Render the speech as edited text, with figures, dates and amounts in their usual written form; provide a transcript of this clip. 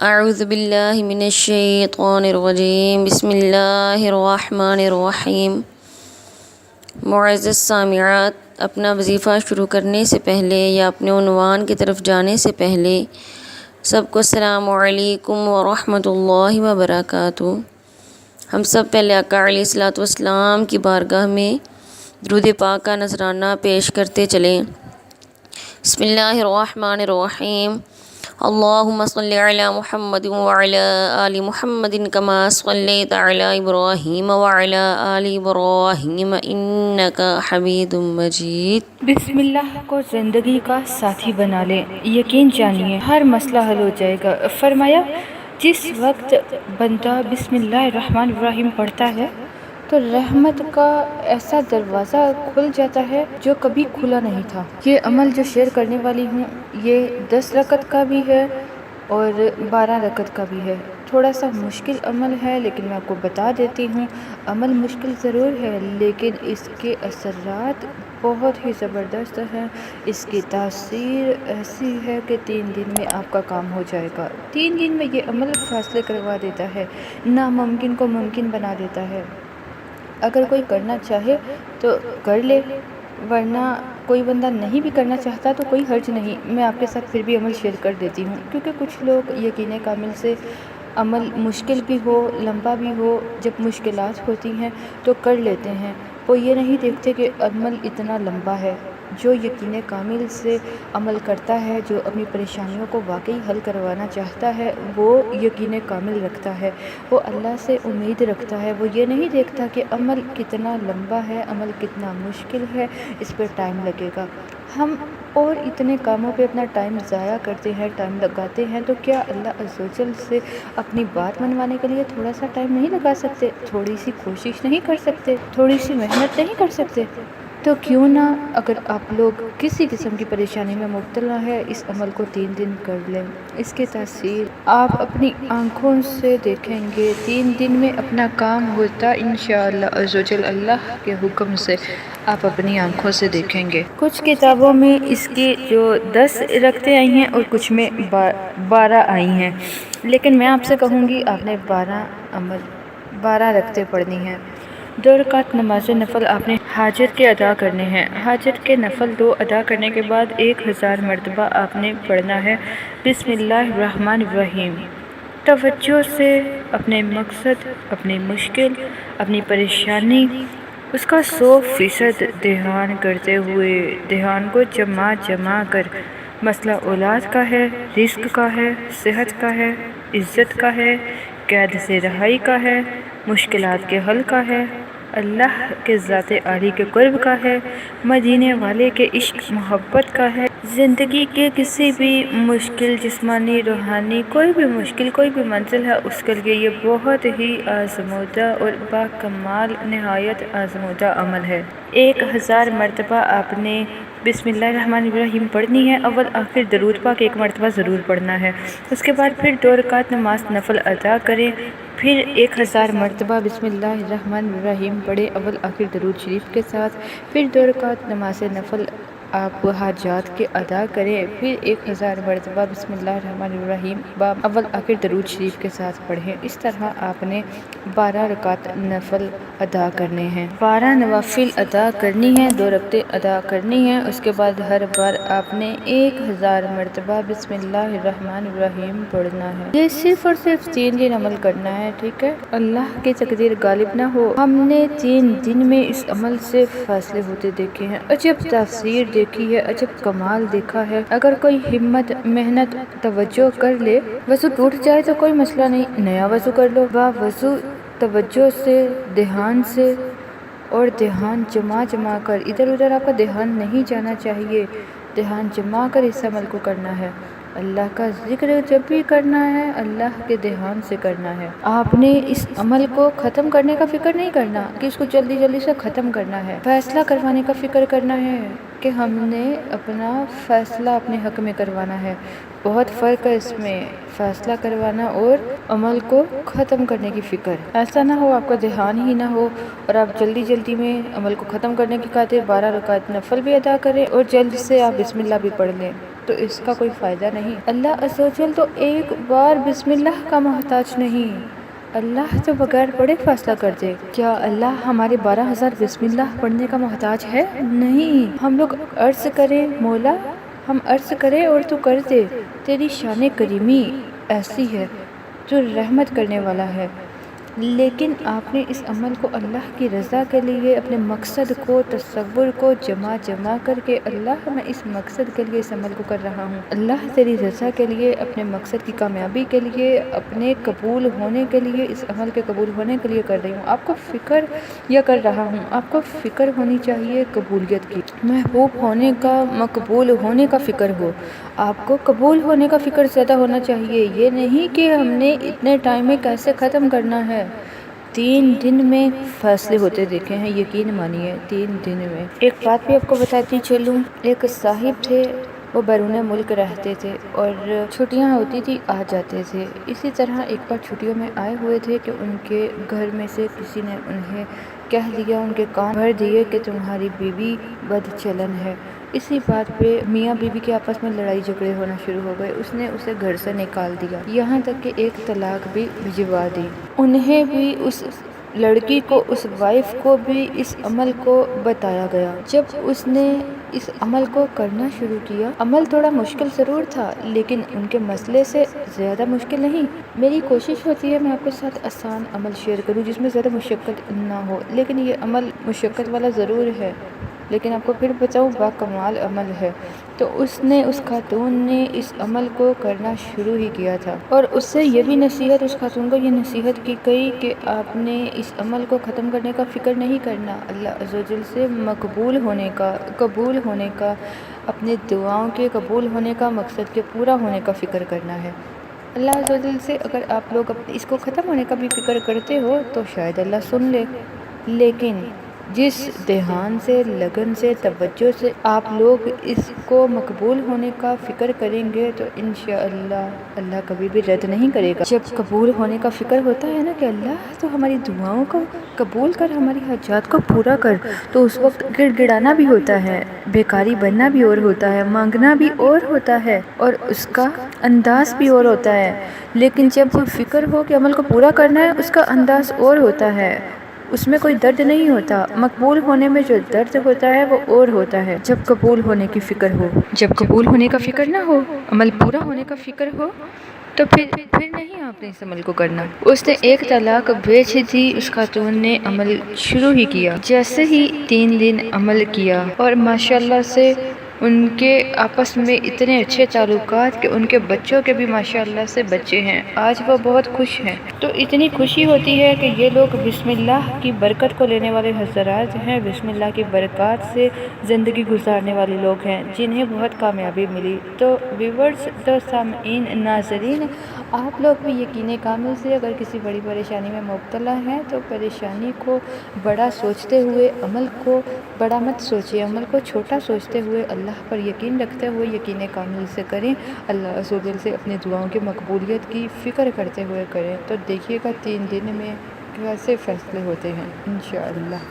اعوذ باللہ من الشیطان الرجیم، بسم اللہ الرحمن الرحیم۔ معزز سامعات، اپنا وظیفہ شروع کرنے سے پہلے یا اپنے عنوان کی طرف جانے سے پہلے سب کو السلام علیکم ورحمۃ اللہ وبرکاتہ۔ ہم سب پہلے آقا علیہ الصلوۃ والسلام کی بارگاہ میں درود پاک کا نذرانہ پیش کرتے چلیں۔ بسم اللہ الرحمن الرحیم۔ اللہم صلی علی محمد وعلی آل محمد کما صلیت علی ابراہیم وعلی آل ابراہیم انک حمید مجید۔ بسم اللہ کو زندگی کا ساتھی بنا لیں، یقین جانیے ہر مسئلہ حل ہو جائے گا۔ فرمایا جس وقت بندہ بسم اللہ الرحمن الرحیم پڑھتا ہے تو رحمت کا ایسا دروازہ کھل جاتا ہے جو کبھی کھلا نہیں تھا۔ یہ عمل جو شیئر کرنے والی ہوں یہ 10 رکعت کا بھی ہے اور 12 رکعت کا بھی ہے۔ تھوڑا سا مشکل عمل ہے لیکن میں آپ کو بتا دیتی ہوں، عمل مشکل ضرور ہے لیکن اس کے اثرات بہت ہی زبردست ہیں۔ اس کی تاثیر ایسی ہے کہ 3 دن میں آپ کا کام ہو جائے گا۔ 3 دن میں یہ عمل فاصلے کروا دیتا ہے، ناممکن کو ممکن بنا دیتا ہے۔ اگر کوئی کرنا چاہے تو کر لے، ورنہ کوئی بندہ نہیں بھی کرنا چاہتا تو کوئی حرج نہیں، میں آپ کے ساتھ پھر بھی عمل شیئر کر دیتی ہوں، کیونکہ کچھ لوگ یقین کامل سے عمل مشکل بھی ہو لمبا بھی ہو جب مشکلات ہوتی ہیں تو کر لیتے ہیں، وہ یہ نہیں دیکھتے کہ عمل اتنا لمبا ہے۔ جو یقین کامل سے عمل کرتا ہے، جو اپنی پریشانیوں کو واقعی حل کروانا چاہتا ہے، وہ یقین کامل رکھتا ہے، وہ اللہ سے امید رکھتا ہے، وہ یہ نہیں دیکھتا کہ عمل کتنا لمبا ہے، عمل کتنا مشکل ہے، اس پہ ٹائم لگے گا۔ ہم اور اتنے کاموں پہ اپنا ٹائم ضائع کرتے ہیں، ٹائم لگاتے ہیں، تو کیا اللہ عز و جل سے اپنی بات منوانے کے لیے تھوڑا سا ٹائم نہیں لگا سکتے؟ تھوڑی سی کوشش نہیں کر سکتے؟ تھوڑی سی محنت نہیں کر سکتے؟ تو کیوں نہ اگر آپ لوگ کسی قسم کی پریشانی میں مبتلا ہے اس عمل کو 3 دن کر لیں، اس کی تاثیر آپ اپنی آنکھوں سے دیکھیں گے۔ 3 دن میں اپنا کام ہوتا انشاءاللہ عز و جل، اللہ کے حکم سے آپ اپنی آنکھوں سے دیکھیں گے۔ کچھ کتابوں میں اس کی جو 10 رکعتیں آئی ہیں اور کچھ میں 12 آئی ہیں، لیکن میں آپ سے کہوں گی آپ نے 12 رکعتیں پڑھنی ہیں۔ 2 رکعت نماز نفل آپ نے حاجت کے ادا کرنے ہیں۔ حاجت کے نفل 2 ادا کرنے کے بعد 1000 مرتبہ آپ نے پڑھنا ہے بسم اللہ الرحمن الرحیم۔ توجہ سے اپنے مقصد، اپنی مشکل، اپنی پریشانی، اس کا 100% دھیان کرتے ہوئے، دھیان کو جما کر، مسئلہ اولاد کا ہے، رزق کا ہے، صحت کا ہے، عزت کا ہے، قید سے رہائی کا ہے، مشکلات کے حل کا ہے، اللہ کے ذات عالی کے قرب کا ہے، مدینے والے کے عشق محبت کا ہے، زندگی کے کسی بھی مشکل جسمانی روحانی کوئی بھی مشکل کوئی بھی منزل ہے اس کے لیے یہ بہت ہی آزمودہ اور باکمال نہایت آزمودہ عمل ہے۔ 1000 مرتبہ آپ نے بسم اللہ الرحمن الرحیم پڑھنی ہے، اول آخر درود پاک 1 مرتبہ ضرور پڑھنا ہے۔ اس کے بعد پھر 2 رکعت نماز نفل ادا کریں، پھر 1000 مرتبہ بسم اللہ الرحمن الرحیم پڑھیں اول آخر درود شریف کے ساتھ، پھر 2 رکعت نماز نفل آپ حاجات کے ادا کریں، پھر 1000 مرتبہ بسم اللہ الرحمن الرحیم اول آخر درود شریف کے ساتھ پڑھیں۔ اس طرح آپ نے 12 رکعت نفل ادا کرنے ہیں، 12 نوافل ادا کرنی ہیں، 2 رکعتیں ادا کرنی ہیں۔ اس کے بعد ہر بار آپ نے 1000 مرتبہ بسم اللہ الرحمن الرحیم پڑھنا ہے۔ یہ صرف اور صرف 3 دن عمل کرنا ہے، ٹھیک ہے؟ اللہ کی تقدیر غالب نہ ہو، ہم نے 3 دن میں اس عمل سے فاصلے ہوتے دیکھے ہیں، عجب تاثیر دیکھی ہے، عجب کمال دیکھا ہے۔ اگر کوئی ہمت محنت توجہ کر لے، وضو ٹوٹ جائے تو کوئی مسئلہ نہیں، نیا وضو کر لو، وضو توجہ سے، دھیان سے، اور دھیان جما کر، ادھر ادھر آپ کا دھیان نہیں جانا چاہیے، دھیان جما کر اس عمل کو کرنا ہے۔ اللہ کا ذکر جب بھی کرنا ہے اللہ کے دھیان سے کرنا ہے۔ آپ نے اس عمل کو ختم کرنے کا فکر نہیں کرنا کہ اس کو جلدی جلدی سے ختم کرنا ہے، فیصلہ کروانے کا فکر کرنا ہے کہ ہم نے اپنا فیصلہ اپنے حق میں کروانا ہے۔ بہت فرق ہے اس میں، فیصلہ کروانا اور عمل کو ختم کرنے کی فکر۔ ایسا نہ ہو آپ کا دھیان ہی نہ ہو اور آپ جلدی جلدی میں عمل کو ختم کرنے کی خاطر 12 رکعت نفل بھی ادا کریں اور جلد سے آپ بسم اللہ بھی پڑھ لیں، تو اس کا کوئی فائدہ نہیں۔ اللہ عز و جل تو ایک بار بسم اللہ کا محتاج نہیں، اللہ تو بغیر پڑھے فیصلہ کر دے۔ کیا اللہ ہمارے 12,000 بسم اللہ پڑھنے کا محتاج ہے؟ نہیں۔ ہم لوگ عرض کریں مولا، ہم عرض کریں اور تو کر دے، تیری شان کریمی ایسی ہے، تو رحمت کرنے والا ہے۔ لیکن آپ نے اس عمل کو اللہ کی رضا کے لیے اپنے مقصد کو، تصور کو جمع کر کے، اللہ میں اس مقصد کے لیے اس عمل کو کر رہا ہوں، اللہ تیری رضا کے لیے، اپنے مقصد کی کامیابی کے لیے، اپنے قبول ہونے کے لیے، اس عمل کے قبول ہونے کے لیے کر رہی ہوں۔ آپ کو فکر یا کر رہا ہوں، آپ کو فکر ہونی چاہیے قبولیت کی، محبوب ہونے کا، مقبول ہونے کا فکر ہو۔ آپ کو قبول ہونے کا فکر زیادہ ہونا چاہیے، یہ نہیں کہ ہم نے اتنے ٹائم میں کیسے ختم کرنا ہے۔ 3 دن میں فیصلے ہوتے دیکھے ہیں، یقین مانیے 3 دن میں۔ ایک بات بھی آپ کو بتاتی چلوں، ایک صاحب تھے، وہ بیرون ملک رہتے تھے اور چھٹیاں ہوتی تھی آ جاتے تھے۔ اسی طرح ایک بار چھٹیوں میں آئے ہوئے تھے کہ ان کے گھر میں سے کسی نے انہیں کہہ دیا، ان کے کان بھر دیے کہ تمہاری بیوی بد چلن ہے۔ اسی بات پہ میاں بیوی کے آپس میں لڑائی جھگڑے ہونا شروع ہو گئے، اس نے اسے گھر سے نکال دیا، یہاں تک کہ ایک طلاق بھی بھجوا دی۔ انہیں بھی، اس لڑکی کو، اس وائف کو بھی اس عمل کو بتایا گیا۔ جب اس نے اس عمل کو کرنا شروع کیا، عمل تھوڑا مشکل ضرور تھا لیکن ان کے مسئلے سے زیادہ مشکل نہیں۔ میری کوشش ہوتی ہے میں آپ کے ساتھ آسان عمل شیئر کروں جس میں زیادہ مشقت نہ ہو، لیکن یہ عمل مشقت والا ضرور ہے، لیکن آپ کو پھر بتاؤں با کمال عمل ہے۔ تو اس خاتون نے اس عمل کو کرنا شروع ہی کیا تھا، اور اس سے یہ بھی نصیحت، اس خاتون کو یہ نصیحت کی گئی کہ آپ نے اس عمل کو ختم کرنے کا فکر نہیں کرنا، اللہ عز و جل سے مقبول ہونے کا، قبول ہونے کا، اپنے دعاؤں کے قبول ہونے کا، مقصد کے پورا ہونے کا فکر کرنا ہے۔ اللہ عز و جل سے اگر آپ لوگ اس کو ختم ہونے کا بھی فکر کرتے ہو تو شاید اللہ سن لے، لیکن جس دھیان سے، لگن سے، توجہ سے آپ لوگ اس کو مقبول ہونے کا فکر کریں گے تو انشاءاللہ اللہ کبھی بھی رد نہیں کرے گا۔ جب قبول ہونے کا فکر ہوتا ہے نا کہ اللہ تو ہماری دعاؤں کو قبول کر، ہماری حاجات کو پورا کر، تو اس وقت گڑ گڑانا بھی ہوتا ہے، بیکاری بننا بھی اور ہوتا ہے، مانگنا بھی اور ہوتا ہے، اور اس کا انداز بھی اور ہوتا ہے۔ لیکن جب فکر ہو کہ عمل کو پورا کرنا ہے، اس کا انداز اور ہوتا ہے، اس میں کوئی درد نہیں ہوتا۔ مقبول ہونے میں جو درد ہوتا ہے وہ اور ہوتا ہے جب قبول ہونے کی فکر ہو۔ جب قبول ہونے کا فکر نہ ہو، عمل پورا ہونے کا فکر ہو، تو پھر نہیں آپ نے اس عمل کو کرنا۔ اس نے ایک طلاق بھیج دی، اس خاتون نے عمل شروع ہی کیا۔ جیسے ہی 3 دن عمل کیا اور ماشاءاللہ سے ان کے آپس میں اتنے اچھے تعلقات کہ ان کے بچوں کے بھی ماشاءاللہ سے بچے ہیں، آج وہ بہت خوش ہیں۔ تو اتنی خوشی ہوتی ہے کہ یہ لوگ بسم اللہ کی برکت کو لینے والے حضرات ہیں، بسم اللہ کی برکات سے زندگی گزارنے والے لوگ ہیں جنہیں بہت کامیابی ملی۔ تو ویورز، تو سامعین، ناظرین، آپ لوگ بھی یقین کامل سے اگر کسی بڑی پریشانی میں مبتلا ہیں تو پریشانی کو بڑا سوچتے ہوئے عمل کو بڑا مت سوچیں، عمل کو چھوٹا سوچتے ہوئے اللہ پر یقین رکھتے ہوئے یقین کامل سے کریں، اللہ عز و جل سے اپنے دعاؤں کی مقبولیت کی فکر کرتے ہوئے کریں، تو دیکھیے گا 3 دن میں کیسے فیصلے ہوتے ہیں انشاءاللہ۔